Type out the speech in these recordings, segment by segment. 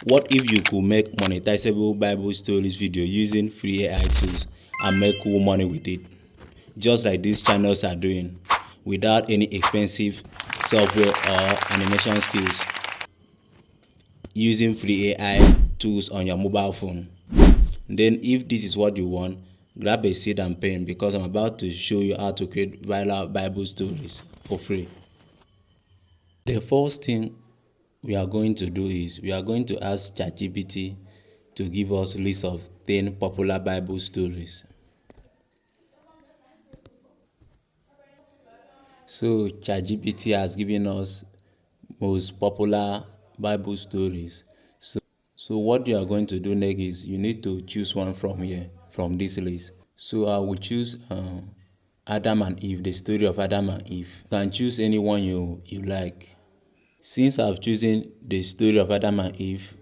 What if you could make monetizable Bible stories video using free AI tools and make cool money with it, just like these channels are doing, without any expensive software or animation skills, using free AI tools on your mobile phone? Then if this is what you want, grab a seat and pen because I'm about to show you how to create viral Bible stories for free. The first thing we are going to do is we are going to ask ChatGPT to give us a list of 10 popular Bible stories. So ChatGPT has given us most popular Bible stories. So what you are going to do next is you need to choose one from here, from this list. So I will choose Adam and Eve, the story of Adam and Eve. You can choose any one you like. Since I've chosen the story of Adam and Eve,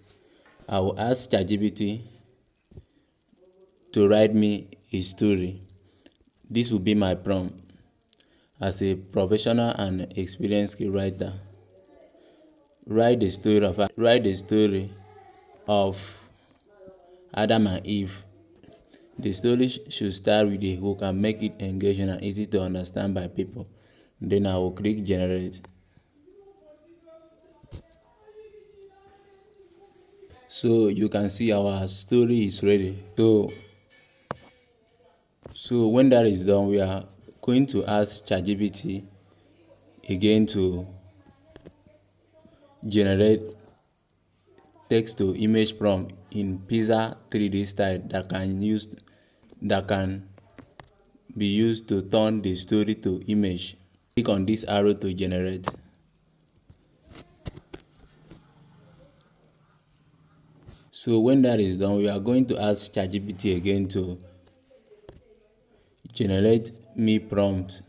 I will ask ChatGPT to write me a story. This will be my prompt. As a professional and experienced writer, write the story of Adam and Eve. The story should start with a hook and make it engaging and easy to understand by people. Then I will click generate. So you can see our story is ready. So when that is done, we are going to ask ChatGPT again to generate text to image prompt in pizza 3D style that can be used to turn the story to image. Click on this arrow to generate. So when that is done, we are going to ask ChatGPT again to generate me prompt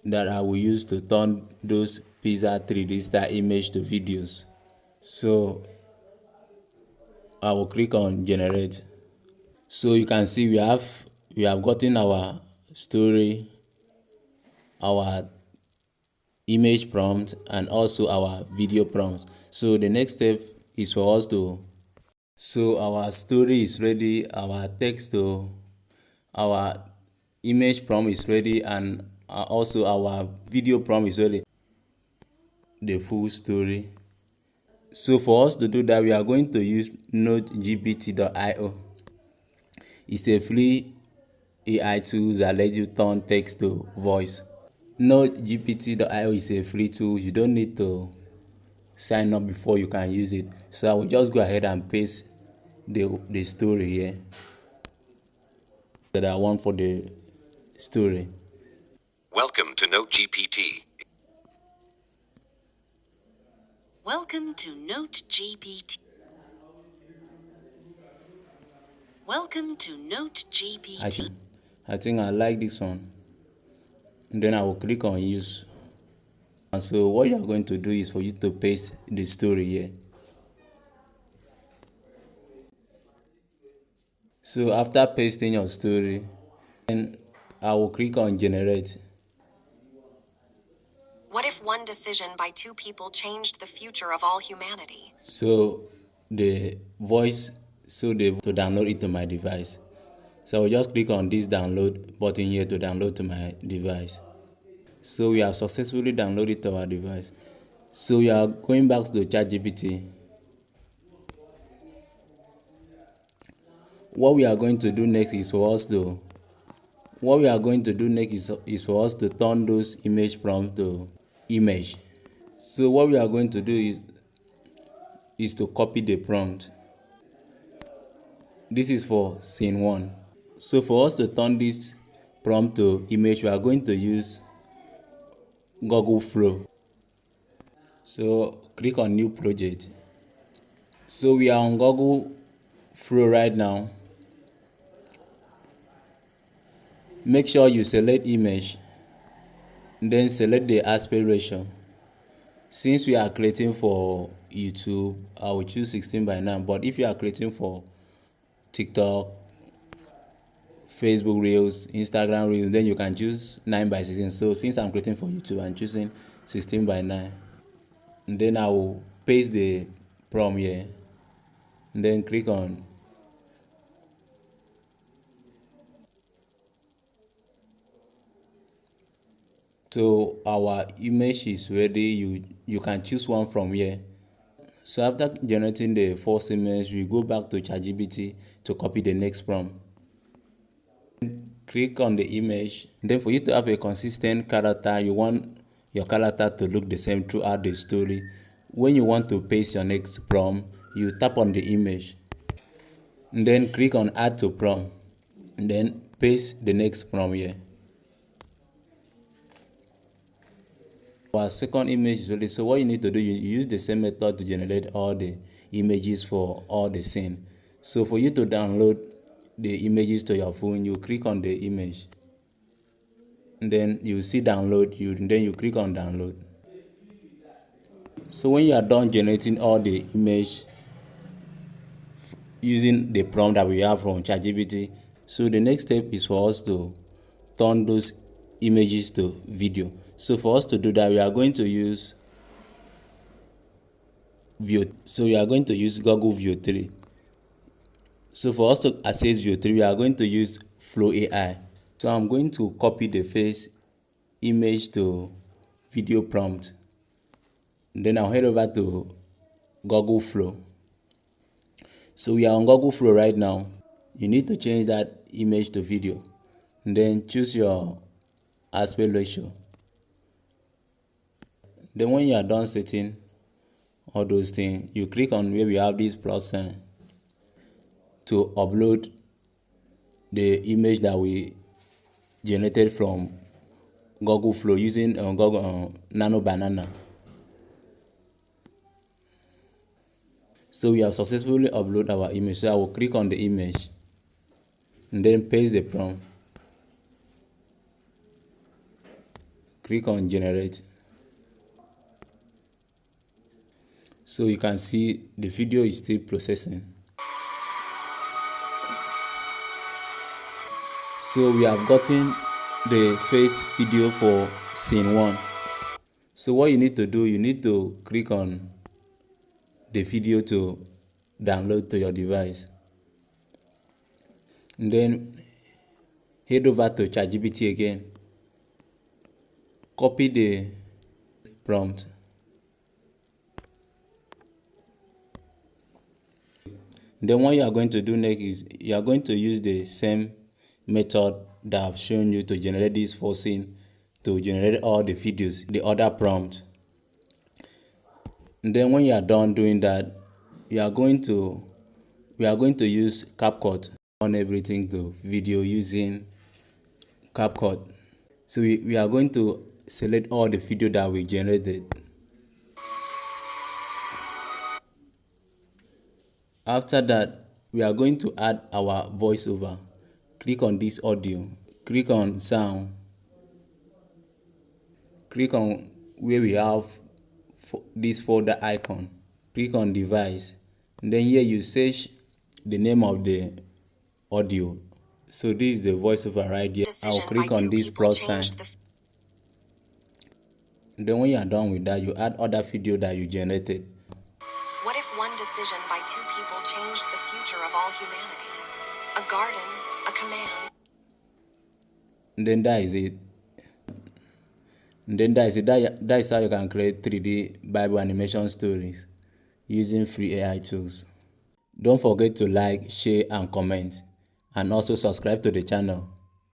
that I will use to turn those pizza 3D style image to videos. So I will click on generate. So you can see we have gotten our story, our image prompt, and also our video prompt. So the next step is for us to, so our story is ready, our text to our image prompt is ready, and also our video prompt is ready, the full story. So for us to do that, we are going to use notegpt.io. It's a free AI tool that lets you turn text to voice. Notegpt.io is a free tool. You don't need to sign up before you can use it. So I will just go ahead and paste the story here that I want for the story. Welcome to NoteGPT. Welcome to NoteGPT. Welcome to NoteGPT. I think I like this one. And then I will click on use. And so what you are going to do is for you to paste the story here. So after pasting your story, then I will click on generate. What if one decision by two people changed the future of all humanity? So the voice, to download it to my device. So I will just click on this download button here to download to my device. So we have successfully downloaded to our device. So we are going back to the ChatGPT. What we are going to do next is for us to turn those image prompt to image. So what we are going to do is to copy the prompt. This is for scene 1. So for us to turn this prompt to image, we are going to use Google Flow. So click on new project. So we are on Google Flow right now. Make sure you select image, then select the aspect ratio. Since we are creating for YouTube, I will choose 16:9, but if you are creating for TikTok, Facebook Reels, Instagram Reels, then you can choose 9:16. So since I'm creating for YouTube, I'm choosing 16:9. And then I will paste the prompt here, and then click on. So our image is ready. You can choose one from here. So after generating the first image, we go back to ChatGPT to copy the next prompt. Click on the image. Then for you to have a consistent character, you want your character to look the same throughout the story. When you want to paste your next prompt, you tap on the image, and then click on add to prompt, and then paste the next prompt here. Our second image is ready. So what you need to do, you use the same method to generate all the images for all the scene. So for you to download the images to your phone, you click on the image, and then you see download, then you click on download. So when you are done generating all the image using the prompt that we have from ChatGPT, so the next step is for us to turn those images to video. So for us to do that, we are going to use Google View 3. So for us to access View 3, we are going to use Flow AI. So I'm going to copy the face image to video prompt. Then I'll head over to Google Flow. So we are on Google Flow right now. You need to change that image to video. And then choose your aspect ratio. Then when you are done setting all those things, you click on where we have this plus sign to upload the image that we generated from Google Flow using Google Nano Banana. So we have successfully uploaded our image. So I will click on the image and then paste the prompt. Click on generate. So you can see the video is still processing. So we have gotten the face video for scene 1. So what you need to do, you need to click on the video to download to your device. And then head over to ChatGPT again. Copy the prompt. Then what you are going to do next is you are going to use the same method that I've shown you to generate this first scene to generate all the videos, the other prompt. And then when you are done doing that, we are going to use CapCut on everything to video using CapCut. So we are going to select all the video that we generated. After that, we are going to add our voiceover. Click on this audio, click on sound, click on where we have this folder icon, click on device, and then here you search the name of the audio. So this is the voiceover right here. I'll click on this plus sign. Then when you are done with that, you add other video that you generated. What if one decision by two people changed the future of all humanity? A garden, a command. And then that is it. And then that is how you can create 3D Bible animation stories using free AI tools. Don't forget to like, share, and comment, and also subscribe to the channel.